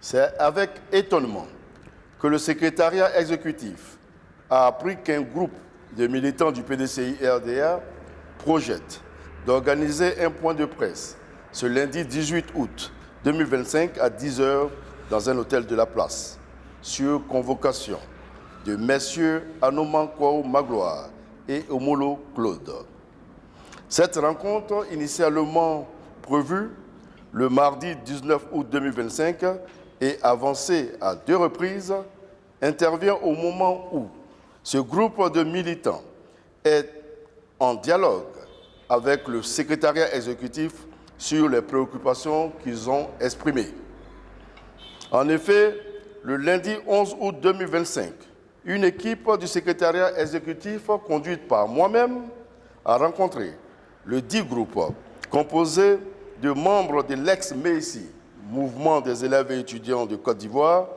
C'est avec étonnement que le secrétariat exécutif a appris qu'un groupe de militants du PDCI-RDA projette d'organiser un point de presse ce lundi 18 août 2025 à 10 h dans un hôtel de la place, sur convocation de messieurs Anoman Kwao Magloire et Omolo Claude. Cette rencontre, initialement prévue le mardi 19 août 2025 et avancée à 2 reprises, intervient au moment où ce groupe de militants est en dialogue avec le secrétariat exécutif sur les préoccupations qu'ils ont exprimées. En effet, le lundi 11 août 2025, une équipe du secrétariat exécutif conduite par moi-même a rencontré le dit groupe composé de membres de l'ex-MEISI, Mouvement des élèves et étudiants de Côte d'Ivoire,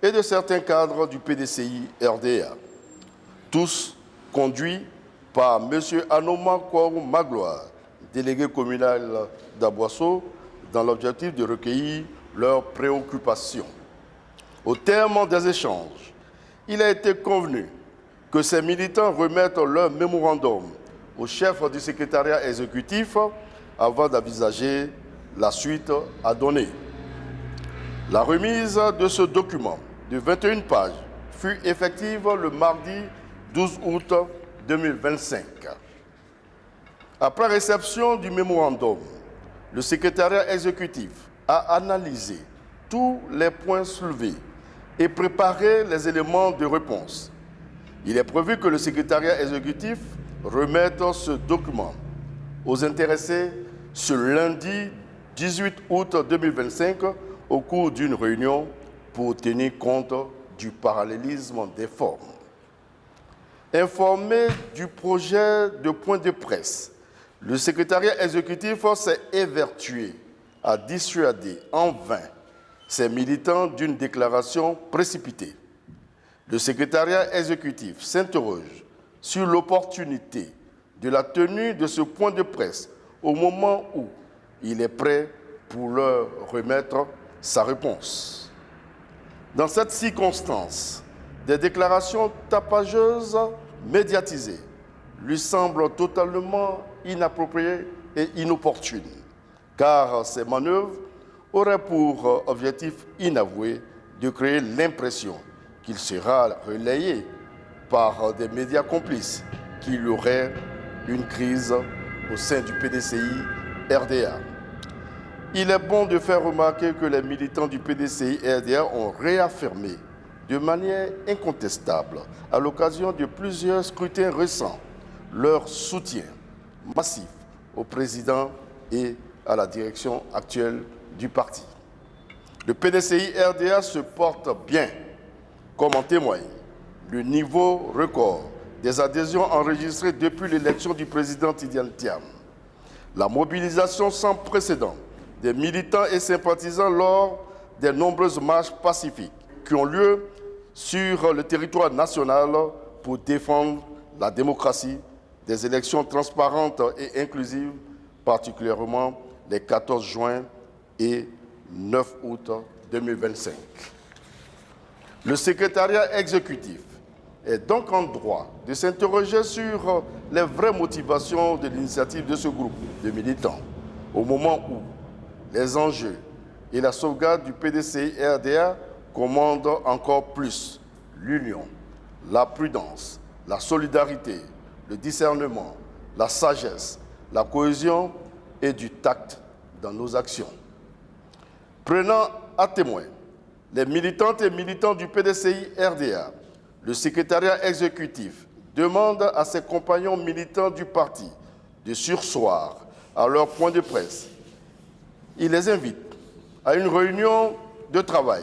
et de certains cadres du PDCI-RDA, tous conduits par M. Anoman Kwao Magloire, délégué communal d'Aboisseau, dans l'objectif de recueillir leurs préoccupations. Au terme des échanges, il a été convenu que ces militants remettent leur mémorandum au chef du secrétariat exécutif avant d'envisager la suite à donner. La remise de ce document de 21 pages fut effective le mardi 12 août 2025. Après réception du mémorandum, le secrétariat exécutif a analysé tous les points soulevés et préparé les éléments de réponse. Il est prévu que le secrétariat exécutif remette ce document aux intéressés ce lundi 18 août 2025 au cours d'une réunion pour tenir compte du parallélisme des formes. Informé du projet de point de presse, le secrétariat exécutif s'est évertué à dissuader en vain ses militants d'une déclaration précipitée. Le secrétariat exécutif s'interroge sur l'opportunité de la tenue de ce point de presse au moment où il est prêt pour leur remettre sa réponse. Dans cette circonstance, des déclarations tapageuses médiatisées lui semblent totalement inappropriées et inopportunes, car ces manœuvres auraient pour objectif inavoué de créer l'impression qu'il sera relayé par des médias complices qu'il y aurait une crise au sein du PDCI-RDA. Il est bon de faire remarquer que les militants du PDCI-RDA ont réaffirmé de manière incontestable, à l'occasion de plusieurs scrutins récents, leur soutien massif au président et à la direction actuelle du parti. Le PDCI-RDA se porte bien, comme en témoigne le niveau record des adhésions enregistrées depuis l'élection du président Tidiane Thiam. La mobilisation sans précédent des militants et sympathisants lors des nombreuses marches pacifiques qui ont lieu sur le territoire national pour défendre la démocratie, des élections transparentes et inclusives, particulièrement les 14 juin et 9 août 2025. Le secrétariat exécutif est donc en droit de s'interroger sur les vraies motivations de l'initiative de ce groupe de militants, au moment où les enjeux et la sauvegarde du PDCI-RDA commandent encore plus l'union, la prudence, la solidarité, le discernement, la sagesse, la cohésion et du tact dans nos actions. Prenant à témoin les militantes et militants du PDCI-RDA, le secrétariat exécutif demande à ses compagnons militants du parti de surseoir à leur point de presse. Il les invite à une réunion de travail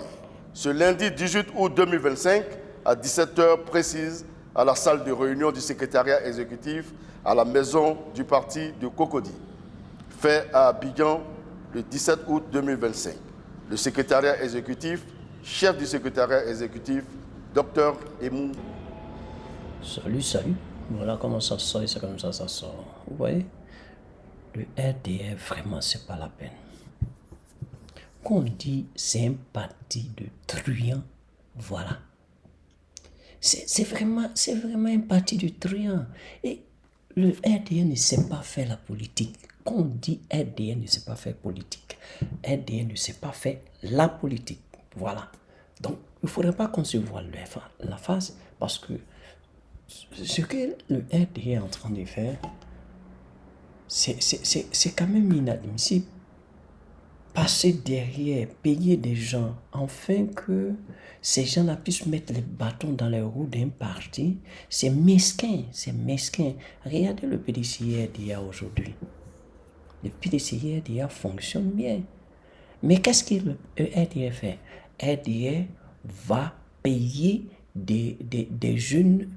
ce lundi 18 août 2025 à 17 h précises à la salle de réunion du secrétariat exécutif à la maison du parti de Cocody, fait à Abidjan le 17 août 2025. Le secrétariat exécutif, chef du secrétariat exécutif, Dr Emou. Salut. Voilà comment ça sort et c'est comme ça sort. Vous voyez, le RDR, vraiment, c'est pas la peine. qu'on dit c'est un parti de truands, voilà. C'est vraiment un parti de truands. Et le RDN ne sait pas faire la politique. Quand on dit RDN ne sait pas faire politique, RDN ne sait pas faire la politique. Voilà. Donc, il ne faudrait pas qu'on se voile la face parce que ce que le RDN est en train de faire, c'est quand même inadmissible. Passer derrière, payer des gens, afin que ces gens-là puissent mettre les bâtons dans les roues d'un parti, c'est mesquin, c'est mesquin. Regardez le PDCI-RDA aujourd'hui. Le PDCI-RDA fonctionne bien. Mais qu'est-ce que le RDA fait? RDA va payer des jeunes,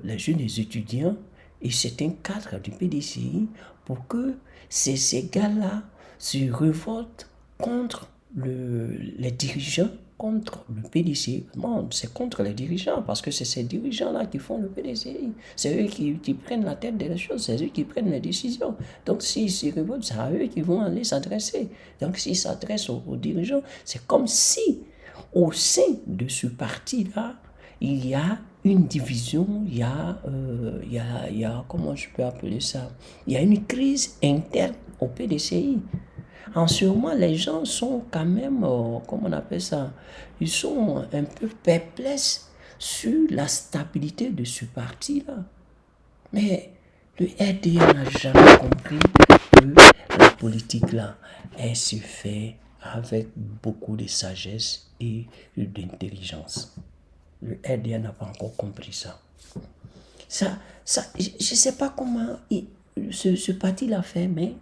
les jeunes étudiants et certains cadres du PDCI pour que ces gars-là se révoltent contre les dirigeants, contre le PDCI. Non, c'est contre les dirigeants parce que c'est ces dirigeants-là qui font le PDCI. C'est eux qui prennent la tête des choses, c'est eux qui prennent les décisions. Donc s'ils se révoltent, c'est à eux qui vont aller s'adresser. Donc s'ils s'adressent aux dirigeants, c'est comme si au sein de ce parti-là, il y a une division, il y a, comment je peux appeler ça? Il y a une crise interne au PDCI. En ce moment, les gens sont quand même, comment on appelle ça? Ils sont un peu perplexes sur la stabilité de ce parti-là. Mais le RDA n'a jamais compris que la politique-là, elle se fait avec beaucoup de sagesse et d'intelligence. Le RDA n'a pas encore compris ça. Je ne sais pas comment ce parti l'a fait, mais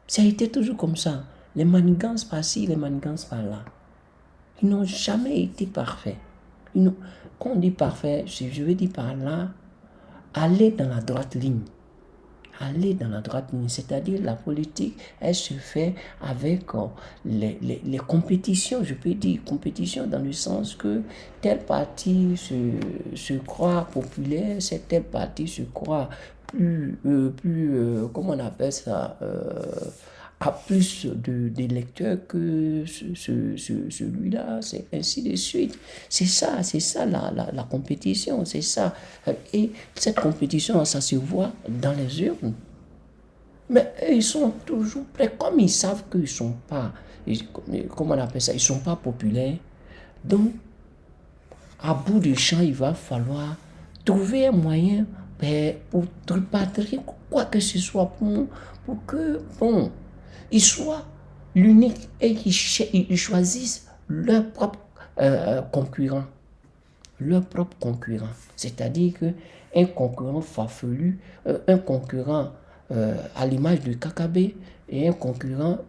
ça a été toujours comme ça. Les manigances par-ci, les manigances par-là. Ils n'ont jamais été parfaits. Quand on dit parfait, je veux dire par là, aller dans la droite ligne. Aller dans la droite ligne, c'est-à-dire la politique, elle se fait avec les compétitions, je peux dire compétition dans le sens que tel parti se croit populaire, tel parti se croit plus comment on appelle ça, a plus d'électeurs que celui-là, c'est ainsi de suite. C'est ça la compétition, c'est ça. Et cette compétition, ça se voit dans les urnes. Mais eux, ils sont toujours prêts, comme ils savent qu'ils ne sont pas, comment on appelle ça, ils ne sont pas populaires. Donc, à bout du champ, il va falloir trouver un moyen pour tripatrier quoi que ce soit pour que, bon, ils soient l'unique et qu'ils choisissent leur propre concurrent. Leur propre concurrent. C'est-à-dire qu'un concurrent farfelu, un concurrent à l'image de KKB et un concurrent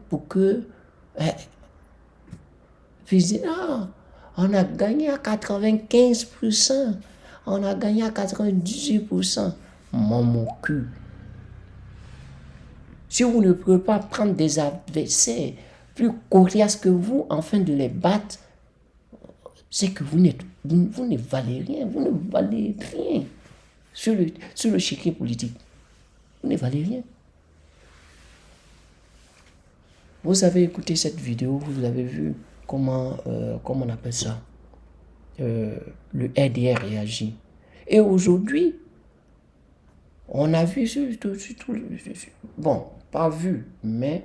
pour que on a gagné à 95%, on a gagné à 98%. Mon cul. Si vous ne pouvez pas prendre des adversaires plus coriaces que vous afin de les battre, c'est que vous ne valez rien, vous ne valez rien sur le chiquier politique. Vous ne valez rien. Vous avez écouté cette vidéo, vous avez vu comment on appelle ça, le RDR réagit. Et aujourd'hui, on a vu bon, pas vu, mais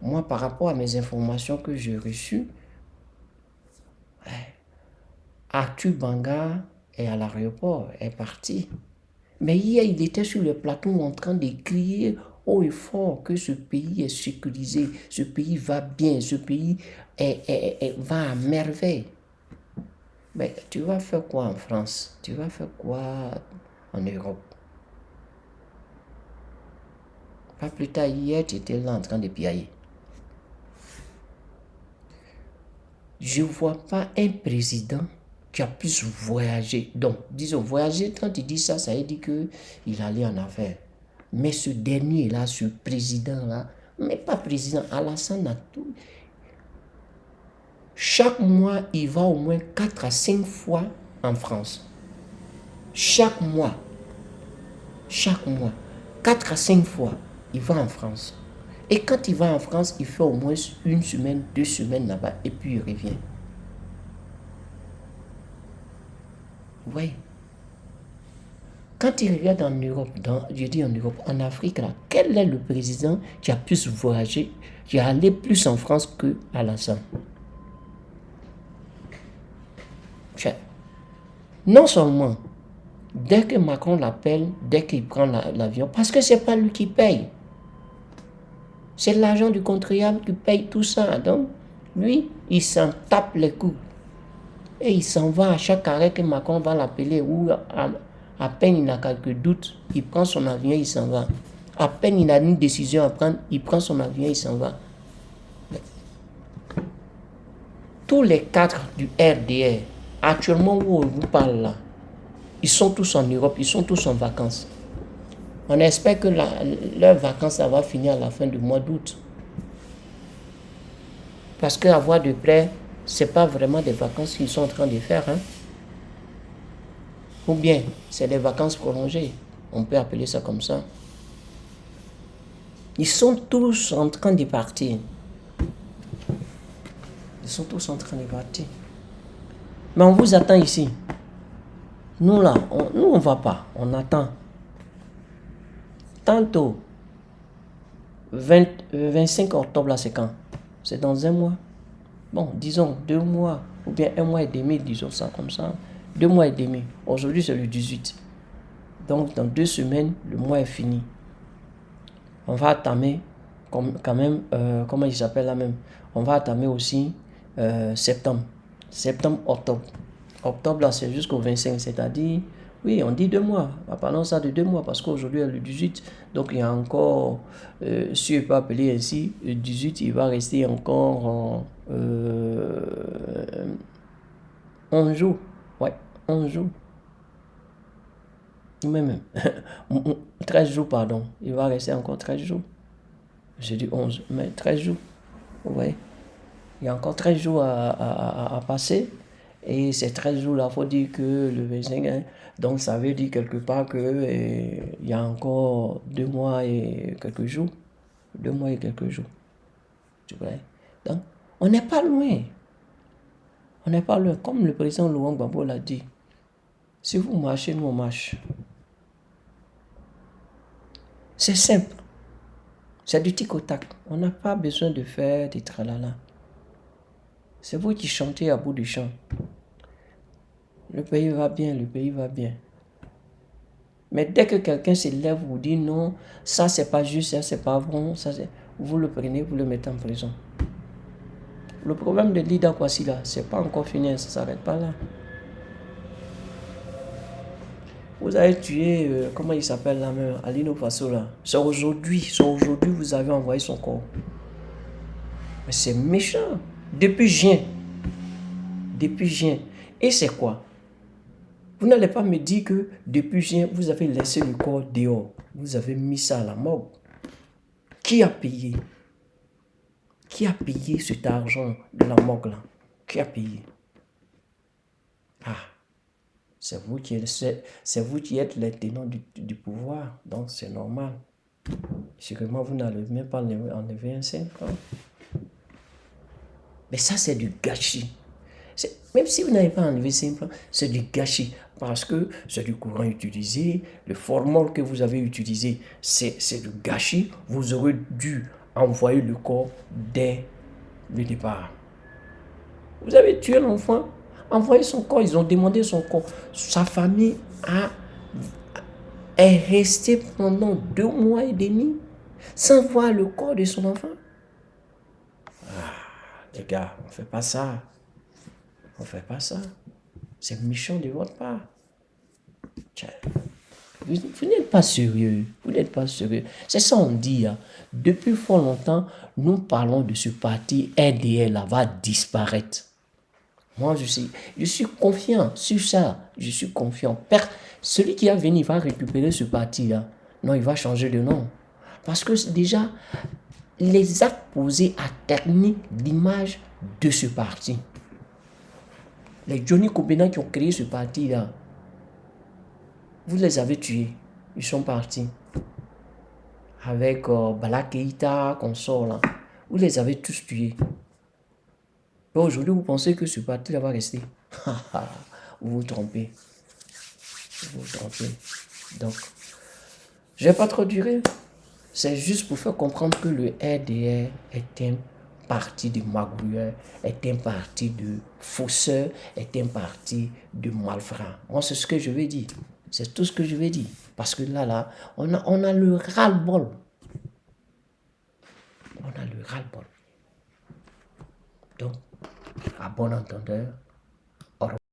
moi, par rapport à mes informations que j'ai reçues, Arthur Banga est à l'aéroport, est parti. Mais hier, il était sur le plateau en train de crier haut et fort que ce pays est sécurisé, ce pays va bien, ce pays va à merveille. Mais tu vas faire quoi en France? Tu vas faire quoi en Europe? Pas plus tard, hier, tu étais là en train de piailler. Je ne vois pas un président qui a pu voyager. Donc, disons, voyager, quand il dit ça, ça veut dire qu'il allait en affaires. Mais ce dernier-là, ce président-là, mais pas président, Alassane Natou, chaque mois, il va au moins 4 à 5 fois en France. Chaque mois, 4 à 5 fois, il va en France. Et quand il va en France, il fait au moins 1 semaine, 2 semaines là-bas, et puis il revient. Vous voyez? Quand il regarde en Europe, je dis en Europe, en Afrique, là, quel est le président qui a plus voyagé, qui est allé plus en France que Alassane? Non seulement, dès que Macron l'appelle, dès qu'il prend l'avion, parce que c'est pas lui qui paye. C'est l'argent du contribuable qui paye tout ça. Donc, lui, il s'en tape les coups. Et il s'en va à chaque arrêt que Macron va l'appeler, ou à peine il a quelques doutes, il prend son avion, il s'en va. À peine il a une décision à prendre, il prend son avion, il s'en va. Tous les 4 du RDR, actuellement où on vous parle là, ils sont tous en Europe, ils sont tous en vacances. On espère que leur vacances, ça va finir à la fin du mois d'août. Parce qu'à voir de près, ce n'est pas vraiment des vacances qu'ils sont en train de faire. Hein? Ou bien, c'est des vacances prolongées. On peut appeler ça comme ça. Ils sont tous en train de partir. Ils sont tous en train de partir. Mais on vous attend ici. Nous là, on ne va pas. On attend. Tantôt, 25 octobre, là, c'est quand? C'est dans 1 mois. Bon, disons 2 mois, ou bien 1 mois et demi, disons ça comme ça. 2 mois et demi. Aujourd'hui, c'est le 18. Donc, dans 2 semaines, le mois est fini. On va entamer, quand même, comment il s'appelle là même? On va entamer aussi septembre. Septembre, octobre. Octobre, là, c'est jusqu'au 25, c'est-à-dire, oui, on dit 2 mois. Parlons ça de 2 mois, parce qu'aujourd'hui, le 18, donc il y a encore, si je peux appeler ainsi, le 18, il va rester encore 11 jours. Ouais, 11 jours. Même 13 jours, pardon. Il va rester encore 13 jours. J'ai dit 11, mais 13 jours. Vous voyez? Il y a encore 13 jours à passer. Et ces 13 jours-là, il faut dire que le 25, hein, donc ça veut dire quelque part qu'il y a encore 2 mois et quelques jours. 2 mois et quelques jours. Tu vois? Donc, on n'est pas loin. On n'est pas loin. Comme le président Laurent Gbagbo l'a dit. Si vous marchez, nous on marche. C'est simple. C'est du tic au tac. On n'a pas besoin de faire des tralala. C'est vous qui chantez à bout du champ. Le pays va bien, le pays va bien. Mais dès que quelqu'un se lève, vous dit non, ça c'est pas juste, ça c'est pas bon, ça c'est... vous le prenez, vous le mettez en prison. Le problème de Lida Kwasi là, c'est pas encore fini, ça s'arrête pas là. Vous avez tué, comment il s'appelle là même, Alino Faso là. C'est aujourd'hui vous avez envoyé son corps. Mais c'est méchant. Depuis juin. Et c'est quoi? Vous n'allez pas me dire que depuis juin, vous avez laissé le corps dehors. Vous avez mis ça à la morgue. Qui a payé? Qui a payé cet argent de la morgue là? Qui a payé? Ah, c'est vous qui êtes les tenants du pouvoir, donc c'est normal. Sûrement, vous n'allez même pas enlever un 5 francs. Mais ça, c'est du gâchis. Même si vous n'avez pas enlevé 5 francs, c'est du gâchis. Parce que c'est du courant utilisé, le formol que vous avez utilisé, c'est du gâchis. Vous aurez dû envoyer le corps dès le départ. Vous avez tué l'enfant, envoyé son corps, ils ont demandé son corps. Sa famille est restée pendant 2 mois et demi sans voir le corps de son enfant. Les gars, on ne fait pas ça. On ne fait pas ça. C'est méchant de votre part. Vous n'êtes pas sérieux. Vous n'êtes pas sérieux. C'est ça on dit. Hein. Depuis fort longtemps, nous parlons de ce parti RDR là va disparaître. Moi, je suis confiant sur ça. Je suis confiant. Celui qui va venir va récupérer ce parti-là. Non, il va changer de nom. Parce que déjà, les actes posés a terni l'image de ce parti. Les Johnny Kobena qui ont créé ce parti-là, vous les avez tués. Ils sont partis. avec Bala Keïta, consort là. Vous les avez tous tués. Et aujourd'hui, vous pensez que ce parti-là va rester. Vous vous trompez. Vous vous trompez. Donc, je ne vais pas trop durer. C'est juste pour faire comprendre que le RDR est un parti de magouilleurs, est un parti de fausseurs, est un parti de malfrats. Moi, c'est ce que je vais dire. C'est tout ce que je vais dire. Parce que là, on a le ras-le-bol. On a le ras-le-bol. Donc, à bon entendeur,